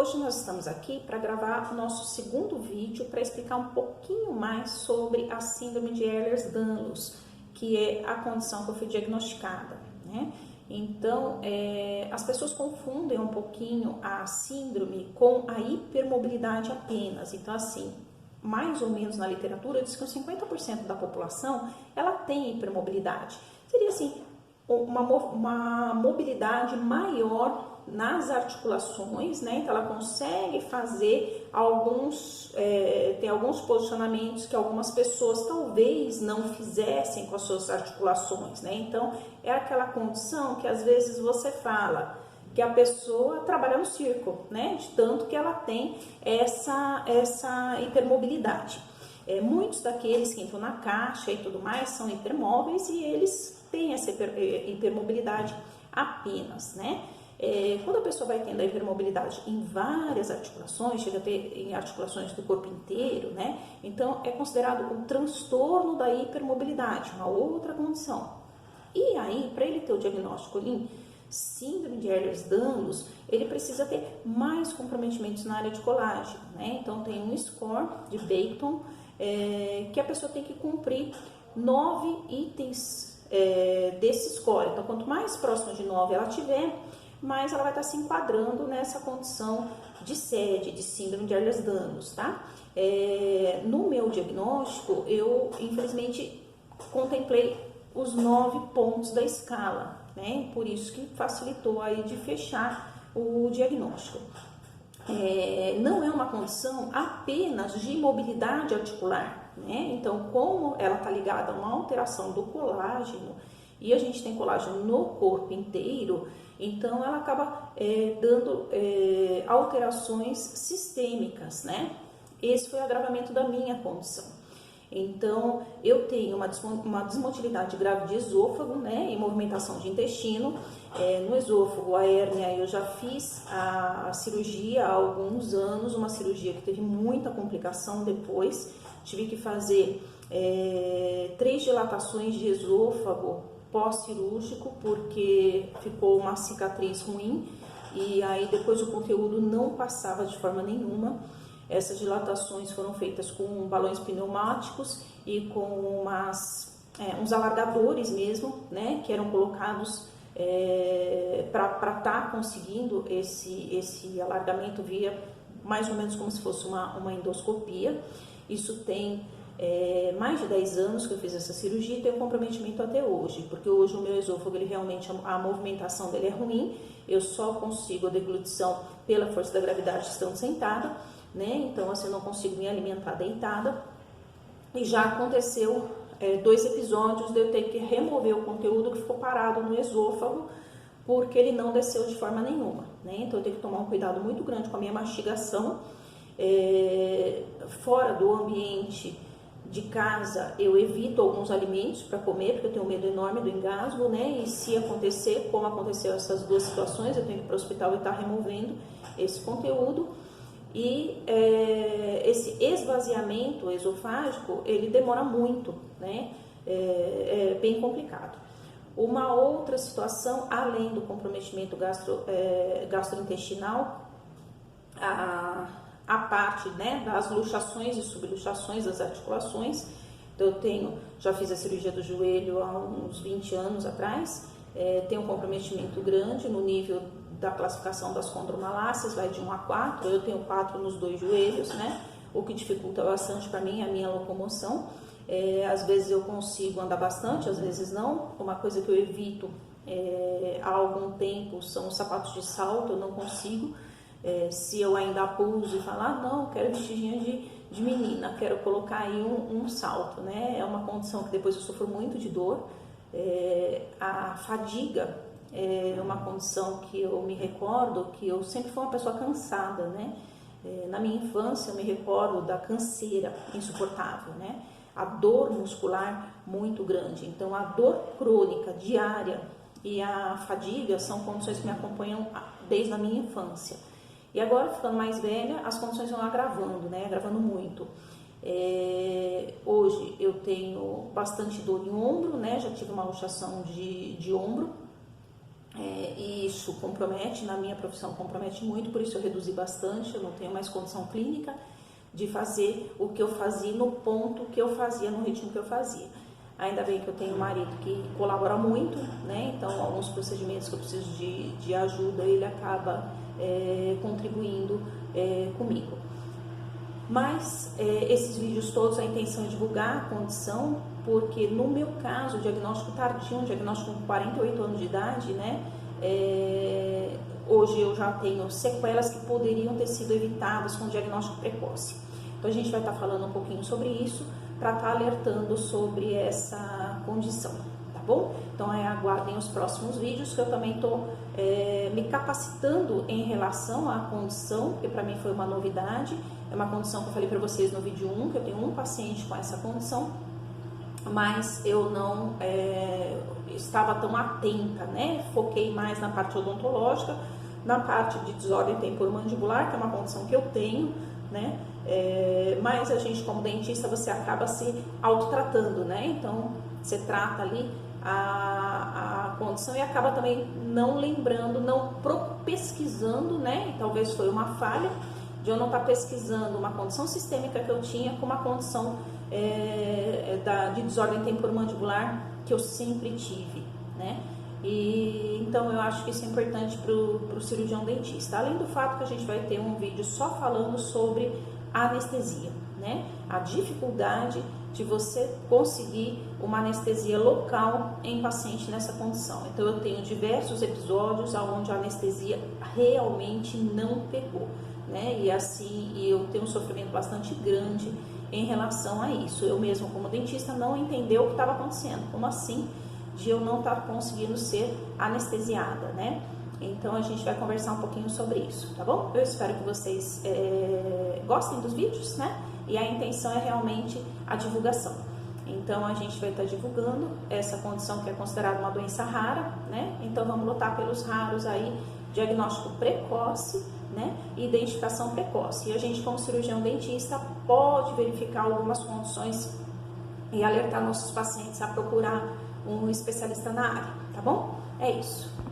hoje nós estamos aqui para gravar o nosso segundo vídeo para explicar um pouquinho mais sobre a síndrome de Ehlers-Danlos, que é a condição que eu fui diagnosticada, né? Então, as pessoas confundem um pouquinho a síndrome com a hipermobilidade apenas. Então, assim, mais ou menos na literatura diz que os 50% da população, ela tem hipermobilidade. Seria assim, uma mobilidade maior nas articulações, né? Então ela consegue fazer tem alguns posicionamentos que algumas pessoas talvez não fizessem com as suas articulações, né? Então é aquela condição que às vezes você fala que a pessoa trabalha no circo, né? De tanto que ela tem essa hipermobilidade. Muitos daqueles que entram na caixa e tudo mais são hipermóveis e eles têm essa hipermobilidade apenas, né? Quando a pessoa vai tendo a hipermobilidade em várias articulações, chega a ter em articulações do corpo inteiro, né? Então é considerado um transtorno da hipermobilidade, uma outra condição. E aí, para ele ter o diagnóstico em síndrome de Ehlers-Danlos, ele precisa ter mais comprometimentos na área de colágeno, né? Então tem um score de Beighton que a pessoa tem que cumprir 9 itens desse score. Então quanto mais próximo de 9 ela tiver, mais ela vai estar se enquadrando nessa condição de SED, de síndrome de Ehlers-Danlos, tá? No meu diagnóstico, eu infelizmente contemplei os 9 pontos da escala, né? Por isso que facilitou aí de fechar o diagnóstico. Não é uma condição apenas de mobilidade articular, né? Então, como ela está ligada a uma alteração do colágeno, e a gente tem colágeno no corpo inteiro, então ela acaba dando alterações sistêmicas, né? Esse foi o agravamento da minha condição. Então, eu tenho uma desmotilidade grave de esôfago, né, e movimentação de intestino. No esôfago, a hérnia, eu já fiz a cirurgia há alguns anos, uma cirurgia que teve muita complicação depois. Tive que fazer 3 dilatações de esôfago pós-cirúrgico, porque ficou uma cicatriz ruim, e aí depois o conteúdo não passava de forma nenhuma. Essas dilatações foram feitas com balões pneumáticos e com uns alargadores mesmo, né, que eram colocados para estar conseguindo esse alargamento via mais ou menos como se fosse uma endoscopia. Isso tem mais de 10 anos que eu fiz essa cirurgia e tem um comprometimento até hoje, porque hoje o meu esôfago, ele realmente, a movimentação dele é ruim, eu só consigo a deglutição pela força da gravidade estando sentada, né? Então assim, eu não consigo me alimentar deitada, e já aconteceu 2 episódios de eu ter que remover o conteúdo que ficou parado no esôfago, porque ele não desceu de forma nenhuma, né? Então eu tenho que tomar um cuidado muito grande com a minha mastigação. Fora do ambiente de casa, eu evito alguns alimentos para comer, porque eu tenho medo enorme do engasgo, né? E se acontecer, como aconteceu essas 2 situações, eu tenho que ir para o hospital e estar removendo esse conteúdo. E esse esvaziamento esofágico, ele demora muito, né? É bem complicado. Uma outra situação, além do comprometimento gastrointestinal, a parte, né, das luxações e subluxações das articulações. Então já fiz a cirurgia do joelho há uns 20 anos atrás, tem um comprometimento grande no nível da classificação das condromalácias, vai de 1 a 4, eu tenho 4 nos 2 joelhos, né, o que dificulta bastante para mim a minha locomoção. Às vezes eu consigo andar bastante, às vezes não. Uma coisa que eu evito há algum tempo são os sapatos de salto, eu não consigo. Se eu ainda pouso e falar, não, quero vestidinho de menina, quero colocar aí um salto, né? É uma condição que depois eu sofro muito de dor. A fadiga é uma condição que eu me recordo que eu sempre fui uma pessoa cansada, né? Na minha infância eu me recordo da canseira insuportável, né? A dor muscular muito grande. Então a dor crônica diária e a fadiga são condições que me acompanham desde a minha infância. E agora, ficando mais velha, as condições vão agravando, né? Agravando muito. Hoje eu tenho bastante dor em ombro, né? Já tive uma luxação de ombro. E isso compromete, na minha profissão compromete muito, por isso eu reduzi bastante, eu não tenho mais condição clínica de fazer o que eu fazia no ponto que eu fazia, no ritmo que eu fazia. Ainda bem que eu tenho um marido que colabora muito, né? Então alguns procedimentos que eu preciso de ajuda, ele acaba contribuindo comigo. Mas esses vídeos todos, a intenção é divulgar a condição, porque no meu caso, diagnóstico tardio, um diagnóstico com 48 anos de idade, né? Hoje eu já tenho sequelas que poderiam ter sido evitadas com diagnóstico precoce. Então a gente vai estar falando um pouquinho sobre isso, para estar alertando sobre essa condição, tá bom? Então aguardem os próximos vídeos, que eu também estou me capacitando em relação à condição, porque para mim foi uma novidade. É uma condição que eu falei para vocês no vídeo 1, que eu tenho um paciente com essa condição, mas eu não estava tão atenta, né? Foquei mais na parte odontológica, na parte de desordem temporomandibular, que é uma condição que eu tenho, né? Mas a gente, como dentista, você acaba se autotratando, né? Então você trata ali a condição e acaba também não lembrando, não pesquisando, né? E talvez foi uma falha de eu não estar pesquisando uma condição sistêmica que eu tinha com uma condição de desordem temporomandibular que eu sempre tive, né? E então eu acho que isso é importante para o cirurgião dentista. Além do fato que a gente vai ter um vídeo só falando sobre anestesia, né? A dificuldade de você conseguir uma anestesia local em paciente nessa condição. Então eu tenho diversos episódios onde a anestesia realmente não pegou, né? E assim, eu tenho um sofrimento bastante grande em relação a isso. Eu mesmo, como dentista, não entendeu o que estava acontecendo. Como assim de eu não estar conseguindo ser anestesiada, né? Então a gente vai conversar um pouquinho sobre isso, tá bom? Eu espero que vocês gostem dos vídeos, né? E a intenção é realmente a divulgação. Então a gente vai estar divulgando essa condição que é considerada uma doença rara, né? Então vamos lutar pelos raros aí, diagnóstico precoce, né? E identificação precoce. E a gente, como cirurgião dentista, pode verificar algumas condições e alertar nossos pacientes a procurar um especialista na área, tá bom? É isso.